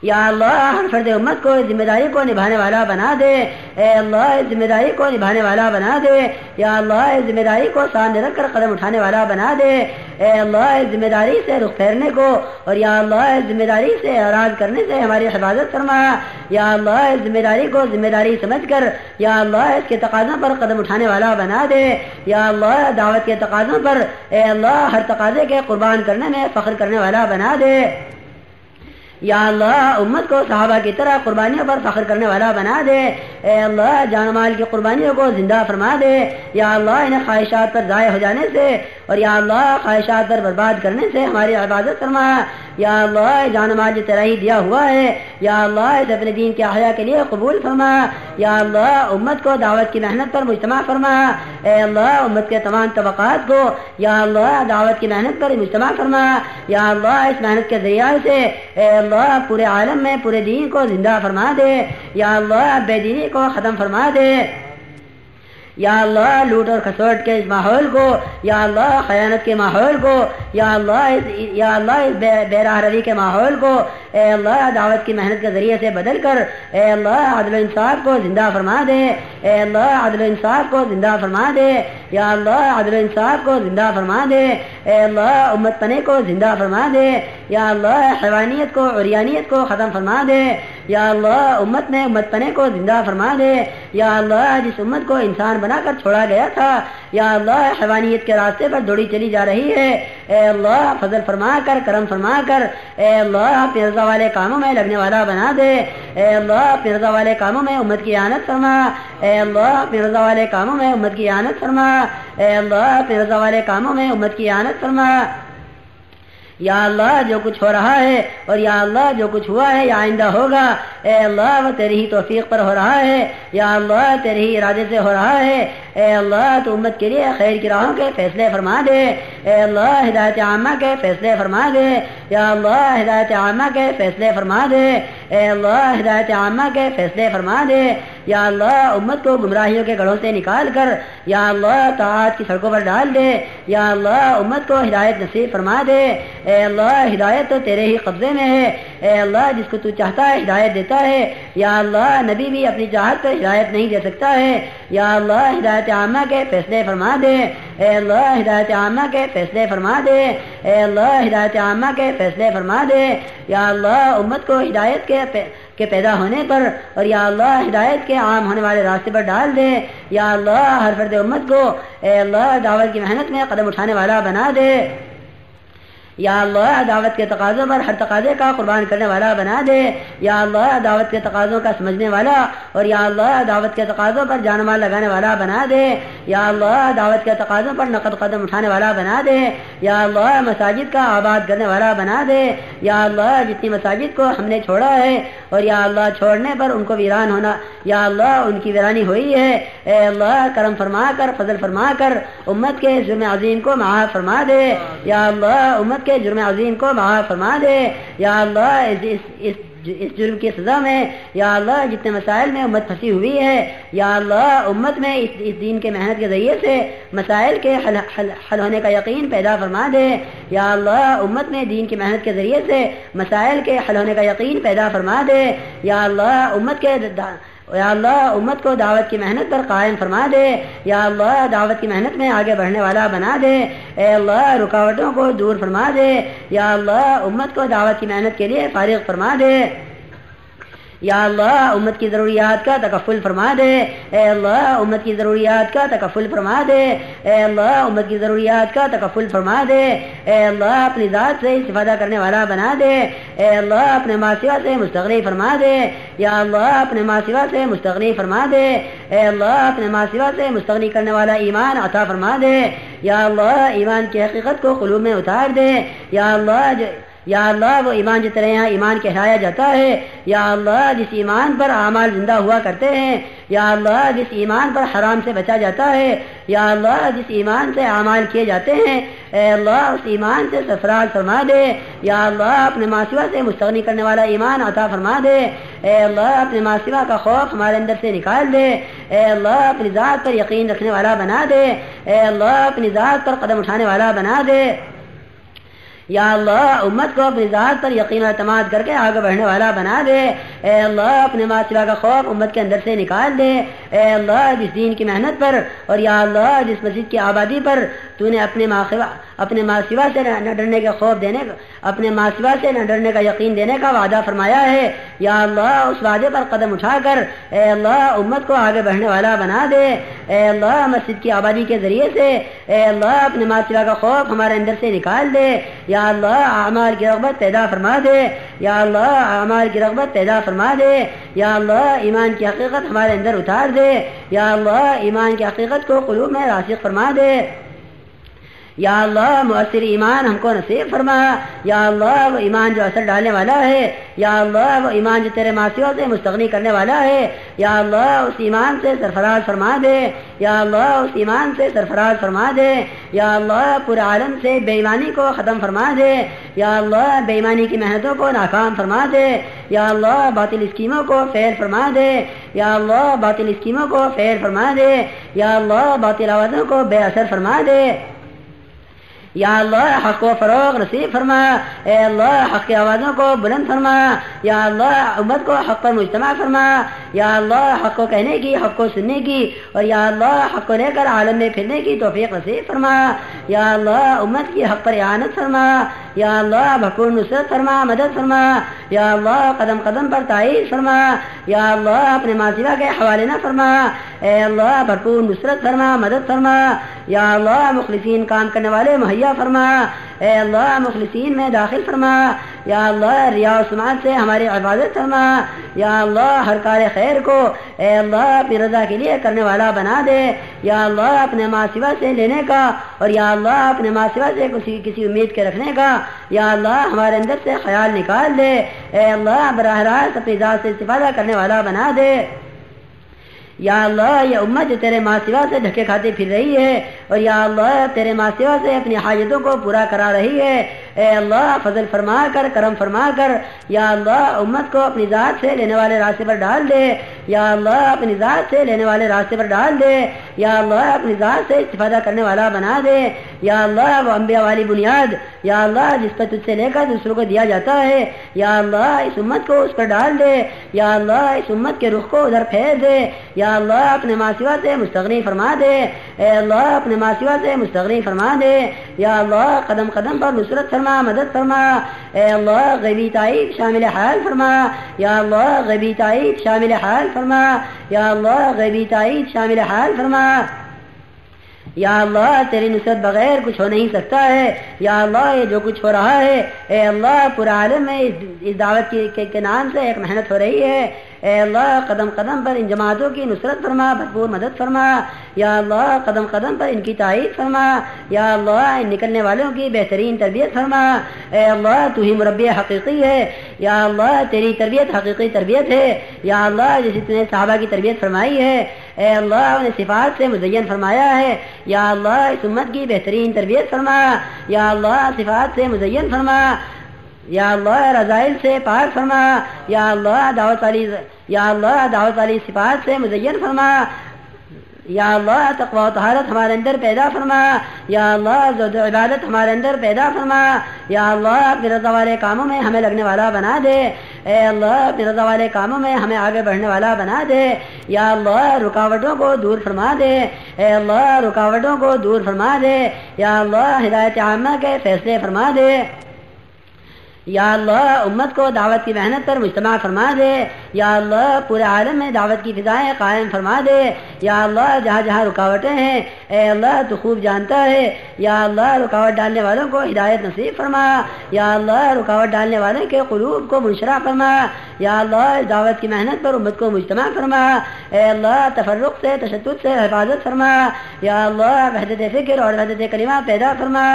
یا اللہ ہر فرد امت کو ذمہ داری کو نبھانے والا بنا دے، اے اللہ اس ذمہ داری کو نبھانے والا بنا دے، یا اللہ اس ذمہ داری کو سامنے رکھ کر قدم اٹھانے والا بنا دے، اے اللہ اس ذمہ داری سے رخ پھیرنے کو اور یا اللہ اس ذمہ داری سے اعراض کرنے سے ہماری حفاظت فرما، یا اللہ اس ذمہ داری کو ذمہ داری سمجھ کر یا اللہ اس کے تقاضوں پر قدم اٹھانے والا بنا دے، یا اللہ دعوت کے تقاضوں پر اے اللہ ہر تقاضے کے قربان کرنے میں فخر کرنے والا بنا دے، یا اللہ امت کو صحابہ کی طرح قربانیوں پر فخر کرنے والا بنا دے، اے اللہ جان و مال کی قربانیوں کو زندہ فرما دے، یا اللہ انہیں خواہشات پر ضائع ہو جانے سے اور یا اللہ خواہشات پر برباد کرنے سے ہماری عبادت فرما، یا اللہ جان و مال جو تیرا ہی دیا ہوا ہے، یا اللہ اسے اپنے دین کے احیاء کے لیے قبول فرما، یا اللہ امت کو دعوت کی محنت پر مجتمع فرما، اے اللہ امت کے تمام طبقات کو یا اللہ دعوت کی محنت پر مجتمع فرما، یا اللہ اس محنت کے ذریعے سے اے اللہ پورے عالم میں پورے دین کو زندہ فرما دے، یا اللہ بے دینی کو ختم فرما دے، یا اللہ لوٹ اور کھسوٹ کے اس ماحول کو، یا اللہ خیانت کے ماحول کو، یا اللہ اس بے راہ روی کے ماحول کو اے اللہ دعوت کی محنت کے ذریعے سے بدل کر اے اللہ عدل و انصاف کو زندہ فرما دے، اے اللہ عدل و انصاف کو زندہ فرما دے، یا اللہ عدل و انصاف کو زندہ فرما دے، اے اللہ امت پنے کو زندہ فرما دے، یا اللہ حیوانیت کو عریانیت کو ختم فرما دے، یا اللہ امت میں امت پنے کو زندہ فرما دے، یا اللہ جس امت کو انسان بنا کر چھوڑا گیا تھا یا اللہ حیوانیت کے راستے پر دوڑی چلی جا رہی ہے، اے اللہ فضل فرما کر کرم فرما کر اے اللہ اپنی رضا والے کاموں میں لگنے والا بنا دے، اے اللہ اپنی رضا والے کاموں میں امت کی اعانت فرما، اے اللہ اپنی رضا والے کاموں میں امت کی اعانت فرما، اے اللہ اپنی رضا والے کاموں میں امت کی اعانت فرما، یا اللہ جو کچھ ہو رہا ہے اور یا اللہ جو کچھ ہوا ہے یا آئندہ ہوگا اے اللہ وہ تیری ہی توفیق پر ہو رہا ہے، یا اللہ تیرے ہی ارادے سے ہو رہا ہے، اے اللہ تو امت کے لیے خیر کی راہوں کے فیصلے فرما دے، اے اللہ ہدایت عامہ کے فیصلے فرما دے، یا اللہ ہدایت عامہ کے فیصلے فرما دے، اے اللہ ہدایت عامہ کے فیصلے فرما دے، یا اللہ امت کو گمراہیوں کے گڑھوں سے نکال کر یا اللہ طاعت کی سڑکوں پر ڈال دے، یا اللہ امت کو ہدایت نصیب فرما دے، اے اللہ ہدایت تو تیرے ہی قبضے میں ہے، اے اللہ جس کو تو چاہتا ہے ہدایت دیتا ہے، یا اللہ نبی بھی اپنی چاہت پر ہدایت نہیں دے سکتا ہے، یا اللہ ہدایت عامہ کے فیصلے فرما دے، اے اللہ ہدایت عامہ کے فیصلے فرما دے، اے اللہ ہدایت عامہ کے فیصلے فرما دے، یا اللہ امت کو ہدایت کے پیدا ہونے پر اور یا اللہ ہدایت کے عام ہونے والے راستے پر ڈال دے، یا اللہ ہر فرد امت کو اے اللہ دعوت کی محنت میں قدم اٹھانے والا بنا دے، یا اللہ دعوت کے تقاضوں پر ہر تقاضے کا قربان کرنے والا بنا دے، یا اللہ دعوت کے تقاضوں کا سمجھنے والا اور یا اللہ دعوت کے تقاضوں پر جان و مال لگانے والا بنا دے، یا اللہ دعوت کے تقاضوں پر نقد قدم اٹھانے والا بنا دے، یا اللہ مساجد کا آباد کرنے والا بنا دے، یا اللہ جتنی مساجد کو ہم نے چھوڑا ہے اور یا اللہ چھوڑنے پر ان کو ویران ہونا یا اللہ ان کی ویرانی ہوئی ہے، اے اللہ کرم فرما کر فضل فرما کر امت کے جرم عظیم کو معاف فرما دے، یا اللہ امت کے جرم عظیم کو معاف فرما دے، یا اللہ اس جرم کی سزا میں یا اللہ جتنے مسائل میں امت پھنسی ہوئی ہے یا اللہ امت میں اس دین کے محنت کے ذریعے سے مسائل کے حل ہونے کا یقین پیدا فرما دے، یا اللہ امت میں دین کی محنت کے ذریعے سے مسائل کے حل ہونے کا یقین پیدا فرما دے، یا اللہ امت کو دعوت کی محنت پر قائم فرما دے، یا اللہ دعوت کی محنت میں آگے بڑھنے والا بنا دے، اے اللہ رکاوٹوں کو دور فرما دے، یا اللہ امت کو دعوت کی محنت کے لیے فارغ فرما دے، یا اللہ امت کی ضروریات کا تکفل فرما دے، اے اللہ امت کی ضروریات کا تکفل فرما دے، اے اللہ امت کی ضروریات کا تکفل فرما دے، اے اللہ اپنی ذات سے استفادہ کرنے والا بنا دے، اے اللہ اپنے ماسوا سے مستغنی فرما دے، یا اللہ اپنے ماسوا سے مستغنی فرما دے، اے اللہ اپنے ماسوا سے مستغنی کرنے والا ایمان عطا فرما دے، یا اللہ ایمان کی حقیقت کو قلوب میں اتار دے، یا اللہ وہ ایمان جس طرح یہاں ایمان کہلایا جاتا ہے یا اللہ جس ایمان پر اعمال زندہ ہوا کرتے ہیں، یا اللہ جس ایمان پر حرام سے بچا جاتا ہے، یا اللہ جس ایمان سے اعمال کیے جاتے ہیں، اے اللہ اس ایمان سے سرفراز فرما دے، یا اللہ اپنے ماسوا سے مستغنی کرنے والا ایمان عطا فرما دے، اے اللہ اپنے ماسوا کا خوف ہمارے اندر سے نکال دے، اے اللہ اپنی ذات پر یقین رکھنے والا بنا دے، اے اللہ اپنی ذات پر قدم اٹھانے والا بنا دے، یا اللہ امت کو اپنی ذات پر یقین و اعتماد کر کے آگے بڑھنے والا بنا دے. اے اللہ اپنے ماں سوا کا خوف امت کے اندر سے نکال دے. اے اللہ جس دین کی محنت پر اور یا اللہ جس مسجد کی آبادی پر تو نے اپنے ماں سوا سے نہ ڈرنے کا خوف دینے کا، اپنے ماں سوا سے نہ ڈرنے کا یقین دینے کا وعدہ فرمایا ہے، یا اللہ اس وعدے پر قدم اٹھا کر اے اللہ امت کو آگے بڑھنے والا بنا دے. اے اللہ مسجد کی آبادی کے ذریعے سے اے اللہ اپنے ماں سوا کا خوف ہمارے اندر سے نکال دے. یا اللہ اعمال کی رغبت پیدا فرما دے. یا اللہ اعمال کی رغبت پیدا فرما دے. یا اللہ ایمان کی حقیقت ہمارے اندر اتار دے. یا اللہ ایمان کی حقیقت کو قلوب میں راسخ فرما دے. یا اللہ مؤثر ایمان ہم کو نصیب فرما. یا اللہ وہ ایمان جو اثر ڈالنے والا ہے، یا اللہ وہ ایمان جو تیرے معصیوں سے مستغنی کرنے والا ہے، یا اللہ اس ایمان سے سرفراز فرما دے. یا اللہ اس ایمان سے سرفراز فرما دے. یا اللہ پورے عالم سے بے ایمانی کو ختم فرما دے. یا اللہ بے ایمانی کی محنتوں کو ناکام فرما دے. یا اللہ باطل اسکیموں کو فیل فرما دے. یا اللہ باطل اسکیموں کو فیل فرما دے. یا اللہ باطل آوازوں کو بے اثر فرما دے. یا اللہ حق کو فروغ نصیب فرما. اے اللہ حق کی آوازوں کو بلند فرما. یا اللہ امت کو حق پر مجتمع فرما. یا اللہ حق کو کہنے کی، حق کو سننے کی، اور یا اللہ حق کو لے کر عالم میں پھرنے کی توفیق نصیب فرما. یا اللہ امت کی حق پر اعانت فرما. یا اللہ بھرپور نصرت فرما، مدد فرما. یا اللہ قدم قدم پر تائید فرما. یا اللہ اپنے ماضیہ کے حوالے نہ فرما. اے اللہ بھرپور نصرت فرما، مدد فرما. یا اللہ مخلصین کام کرنے والے مہیا فرما. اے اللہ مخلصین میں داخل فرما. یا اللہ ریا و سماعت سے ہماری عبادت فرما. یا اللہ ہر کار خیر کو اے اللہ اپنی رضا کے لیے کرنے والا بنا دے. یا اللہ اپنے ماں سوا سے لینے کا اور یا اللہ اپنے ماں سوا سے کسی امید کے رکھنے کا یا اللہ ہمارے اندر سے خیال نکال دے. اے اللہ براہ راست اپنی ذات سے استفادہ کرنے والا بنا دے. یا اللہ یہ امت جو تیرے ماں سوا سے دھکے کھاتے پھر رہی ہے اور یا اللہ تیرے ماں سوا سے اپنی حاجتوں کو پورا کرا رہی ہے، اے اللہ فضل فرما کر، کرم فرما کر یا اللہ امت کو اپنی ذات سے لینے والے راستے پر ڈال دے. یا اللہ اپنی ذات سے لینے والے راستے پر ڈال دے. یا اللہ اپنی ذات سے استفادہ کرنے والا بنا دے. یا اللہ وہ انبیاء والی بنیاد یا اللہ جس پر تجھ سے لے کر دوسروں کو دیا جاتا ہے، یا اللہ اس امت کو اس پر ڈال دے. یا اللہ اس امت کے رخ کو ادھر پھیر دے. یا اللہ اپنے ماں سوا سے مستغنی فرما دے. اے اللہ اپنے ماں سوا سے مستغنی فرما دے. یا اللہ قدم قدم پر نصرت فرما، مدد فرما. اے اللہ غیبی تائید شامل حال فرما. یا اللہ غیبی تائید شامل حال فرما. یا اللہ غیبی تائید شامل حال فرما. یا اللہ تیری نصرت بغیر کچھ ہو نہیں سکتا ہے. یا اللہ یہ جو کچھ ہو رہا ہے اے اللہ پورے عالم میں اس دعوت کے نام سے ایک محنت ہو رہی ہے. اے اللہ قدم قدم پر ان جماعتوں کی نصرت فرما، بھرپور مدد فرما. یا اللہ قدم قدم پر ان کی تائید فرما. یا اللہ ان نکلنے والوں کی بہترین تربیت فرما. اے اللہ تو ہی مربی حقیقی ہے. یا اللہ تیری تربیت حقیقی تربیت ہے. یا اللہ جس نے صحابہ کی تربیت فرمائی ہے اے اللہ انہیں صفات سے مزین فرمایا ہے. یا اللہ اس امت کی بہترین تربیت فرما. یا اللہ صفات سے مزین فرما. یا اللہ رضائل سے پاک فرما. یا اللہ دعوت والی صفات سے مزین فرما. یا اللہ تقوی و طہارت ہمارے اندر پیدا فرما. یا اللہ زہد و عبادت ہمارے اندر پیدا فرما. یا اللہ اپنی رضا والے کاموں میں ہمیں لگنے والا بنا دے. اے اللہ اپنی رضا والے کاموں میں ہمیں آگے بڑھنے والا بنا دے. یا اللہ رکاوٹوں کو دور فرما دے. اے اللہ رکاوٹوں کو دور فرما دے. یا اللہ ہدایت عامہ کے فیصلے فرما دے. یا اللہ امت کو دعوت کی محنت پر مجتمع فرما دے. یا اللہ پورے عالم میں دعوت کی فضائیں قائم فرما دے. یا اللہ جہاں جہاں رکاوٹیں ہیں اے اللہ تو خوب جانتا ہے. یا اللہ رکاوٹ ڈالنے والوں کو ہدایت نصیب فرما. یا اللہ رکاوٹ ڈالنے والوں کے قلوب کو منشرح فرما. یا اللہ دعوت کی محنت پر امت کو مجتمع فرما. اے اللہ تفرق سے، تشدد سے حفاظت فرما. یا اللہ وحدت فکر اور وحدت کلمہ پیدا فرما.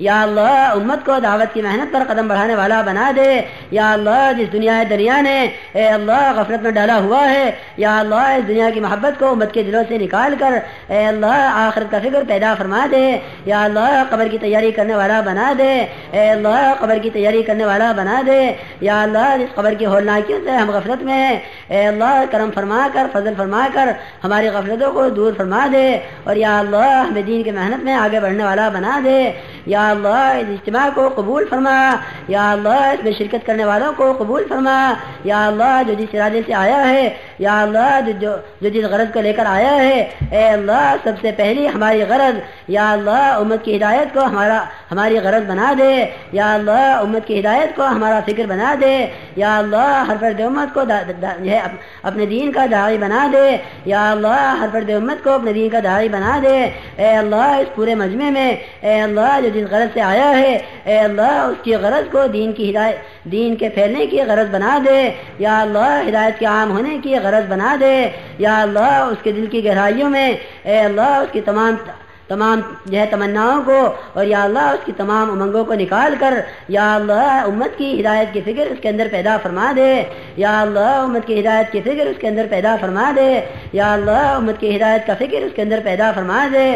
یا اللہ امت کو دعوت کی محنت پر قدم بڑھانے والا بنا دے. یا اللہ جس دنیا نے اے اللہ غفلت میں ڈالا ہوا ہے یا اللہ اس دنیا کی محبت کو امت کے دلوں سے نکال کر اے اللہ آخرت کا فکر پیدا فرما دے. یا اللہ قبر کی تیاری کرنے والا بنا دے. اے اللہ قبر کی تیاری کرنے والا بنا دے. یا اللہ جس قبر کی ہولناکیوں سے ہم غفلت میں ہیں اے اللہ کرم فرما کر، فضل فرما کر ہماری غفلتوں کو دور فرما دے. اور یا اللہ ہمیں دین کی محنت میں آگے بڑھنے والا بنا دے. یا اللہ اس اجتماع کو قبول فرما، یا اللہ اس میں شرکت کرنے والوں کو قبول فرما، یا اللہ جو جس ارادے سے آیا ہے، یا اللہ جو جس غرض کو لے کر آیا ہے، اے اللہ سب سے پہلی ہماری غرض یا اللہ امت کی ہدایت کو ہماری غرض بنا دے، یا اللہ امت کی ہدایت کو ہمارا فکر بنا دے، یا اللہ ہر فرد امت کو اپنے دین کا داعی بنا دے، یا اللہ ہر فرد امت کو اپنے دین کا داعی بنا دے، اے اللہ اس پورے مجمع میں اے اللہ جو جس غرض سے آیا ہے، اے اللہ اس کی غرض کو دین کے پھیلنے کی غرض بنا دے، یا اللہ ہدایت کے عام ہونے کی غرض بنا دے، یا اللہ اس کے دل کی گہرائیوں میں اے اللہ اس کی تمام تمناؤں کو اور یا اللہ اس کی تمام امنگوں کو نکال کر یا اللہ امت کی ہدایت کی فکر اس کے اندر پیدا فرما دے، یا اللہ امت کی ہدایت کی فکر اس کے اندر پیدا فرما دے، یا اللہ امت کی ہدایت کا فکر اس کے اندر پیدا فرما دے،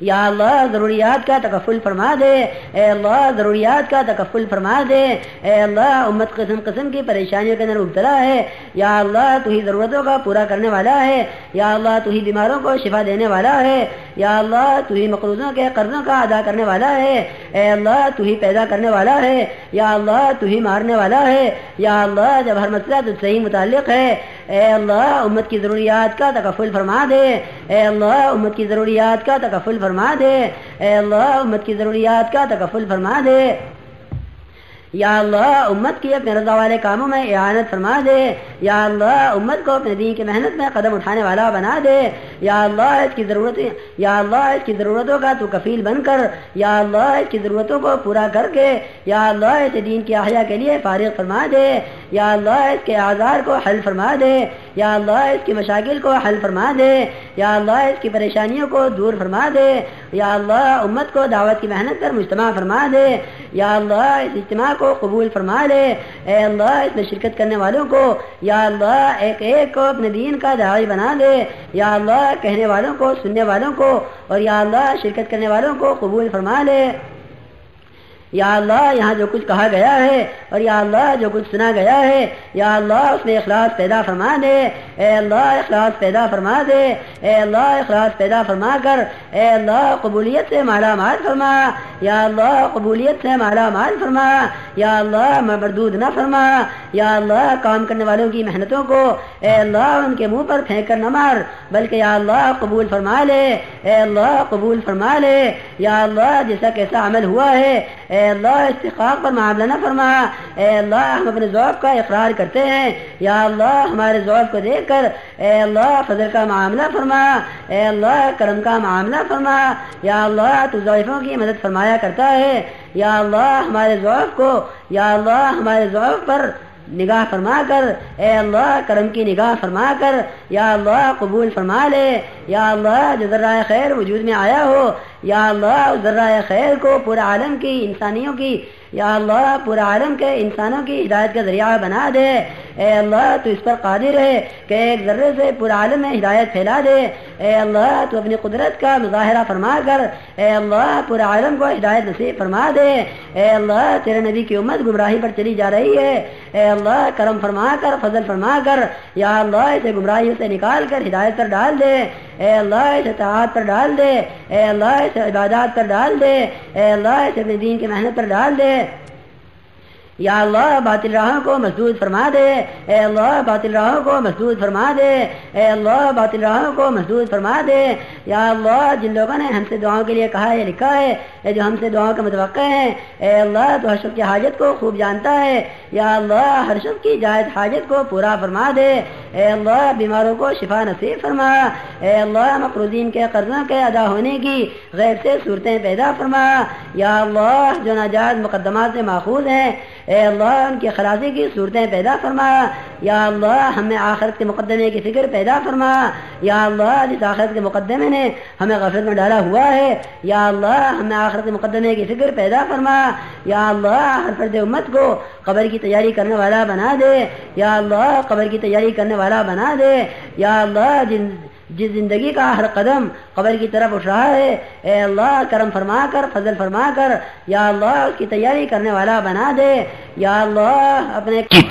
یا اللہ ضروریات کا تکفل فرما دے، اے اللہ ضروریات کا تکفل فرما دے، اے اللہ امت قسم قسم کی پریشانیوں کے اندر مبتلا ہے، یا اللہ تو ہی ضرورتوں کا پورا کرنے والا ہے، یا اللہ تو ہی بیماروں کو شفا دینے والا ہے، یا اللہ تو ہی مقروضوں کے قرضوں کا ادا کرنے والا ہے، اے اللہ تو ہی پیدا کرنے والا ہے، یا اللہ تو ہی مارنے والا ہے، یا اللہ جب ہر مسئلہ تجھ سے ہی متعلق ہے، اے اللہ امت کی ضروریات کا تکفل فرما دے، اے اللہ امت کی ضروریات کا تکفل فرما دے، اے اللہ امت کی ضروریات کا تکفل فرما دے، یا اللہ امت کی اپنے رضا والے کاموں میں اعانت فرما دے، یا اللہ امت کو اپنے دین کی محنت میں قدم اٹھانے والا بنا دے، یا اللہ اس کی ضرورتوں کا تو کفیل بن کر یا اللہ اس کی ضرورتوں کو پورا کر کے یا اللہ اسے دین کی احیا کے لیے فارغ فرما دے، یا اللہ اس کے آزار کو حل فرما دے، یا اللہ اس کی مشاکل کو حل فرما دے، یا اللہ اس کی پریشانیوں کو دور فرما دے، یا اللہ امت کو دعوت کی محنت پر مجتمع فرما دے، یا اللہ اس اجتماع کو قبول فرما لے، اے اللہ اس میں شرکت کرنے والوں کو یا اللہ ایک ایک کو اپنے دین کا داعی بنا دے، یا اللہ کہنے والوں کو سننے والوں کو اور یا اللہ شرکت کرنے والوں کو قبول فرما لے، یا اللہ یہاں جو کچھ کہا گیا ہے اور یا اللہ جو کچھ سنا گیا ہے یا اللہ اس میں اخلاص پیدا فرما دے، اے اللہ اخلاص پیدا فرما دے، اے اللہ اخلاص پیدا فرما کر اے اللہ قبولیت سے مالا مال فرما، یا اللہ قبولیت سے مالا مال فرما، یا اللہ مردود نہ فرما، یا اللہ کام کرنے والوں کی محنتوں کو اے اللہ ان کے منہ پر پھینک کر نہ مار بلکہ یا اللہ قبول فرما لے، اے اللہ قبول فرما لے، یا اللہ جیسا کیسا عمل ہوا ہے اے اللہ استحقاق پر معاملہ نہ فرما، اے اللہ ہم اپنے ذوق کا اقرار کرتے ہیں، یا اللہ ہمارے ذوق کو دیکھ کر اے اللہ فضل کا معاملہ فرما، اے اللہ کرم کا معاملہ فرما، یا اللہ تو ضعیفوں کی مدد فرمایا کرتا ہے، یا اللہ ہمارے ذوق کو یا اللہ ہمارے ذوق پر نگاہ فرما کر اے اللہ کرم کی نگاہ فرما کر یا اللہ قبول فرما لے، یا اللہ جو ذرہ خیر وجود میں آیا ہو یا اللہ اس ذرہ خیر کو پورے عالم کی انسانیوں کی یا اللہ پورا عالم کے انسانوں کی ہدایت کا ذریعہ بنا دے، اے اللہ تو اس پر قادر ہے کہ ایک ذرے سے پورا عالم میں ہدایت پھیلا دے، اے اللہ تو اپنی قدرت کا مظاہرہ فرما کر اے اللہ پورے عالم کو ہدایت نصیب فرما دے، اے اللہ تیرے نبی کی امت گمراہی پر چلی جا رہی ہے، اے اللہ کرم فرما کر فضل فرما کر یا اللہ اسے گمراہی سے نکال کر ہدایت پر ڈال دے، اے اللہ اسے طاعت پر ڈال دے، اے اللہ اسے عبادات پر ڈال دے، اے اللہ اسے اپنے دین کی محنت پر ڈال دے، یا اللہ باطل راہوں کو مسدود فرما دے، اے اللہ باطل راہوں کو مسدود فرما دے، اے اللہ باطل راہوں کو مسدود فرما دے، یا اللہ جن لوگوں نے ہم سے دعاؤں کے لیے کہا ہے لکھا ہے اے جو ہم سے دعاؤں کے متوقع ہیں اے اللہ تو ہر شخص کی حاجت کو خوب جانتا ہے، یا اللہ ہر شخص کی جائز حاجت کو پورا فرما دے، اے اللہ بیماروں کو شفا نصیب فرما، اے اللہ مقروضین کے قرضوں کے ادا ہونے کی غیب سے صورتیں پیدا فرما، یا اللہ جو ناجائز مقدمات سے ماخوذ ہیں اے اللہ ان کی خلاصی کی صورتیں پیدا فرما، یا اللہ ہمیں آخرت کے مقدمے کی فکر پیدا فرما، یا اللہ جس آخرت کے مقدمے نے ہمیں غفلت میں ڈالا ہوا ہے یا اللہ ہمیں آخرت کے مقدمے کی فکر پیدا فرما، یا اللہ ہر فرد امت کو قبر کی تیاری کرنے والا بنا دے، یا اللہ قبر کی تیاری کرنے والا بنا دے، یا اللہ جس زندگی کا ہر قدم قبر کی طرف اٹھ رہا ہے اے اللہ کرم فرما کر فضل فرما کر یا اللہ اس کی تیاری کرنے والا بنا دے، یا اللہ اپنے کی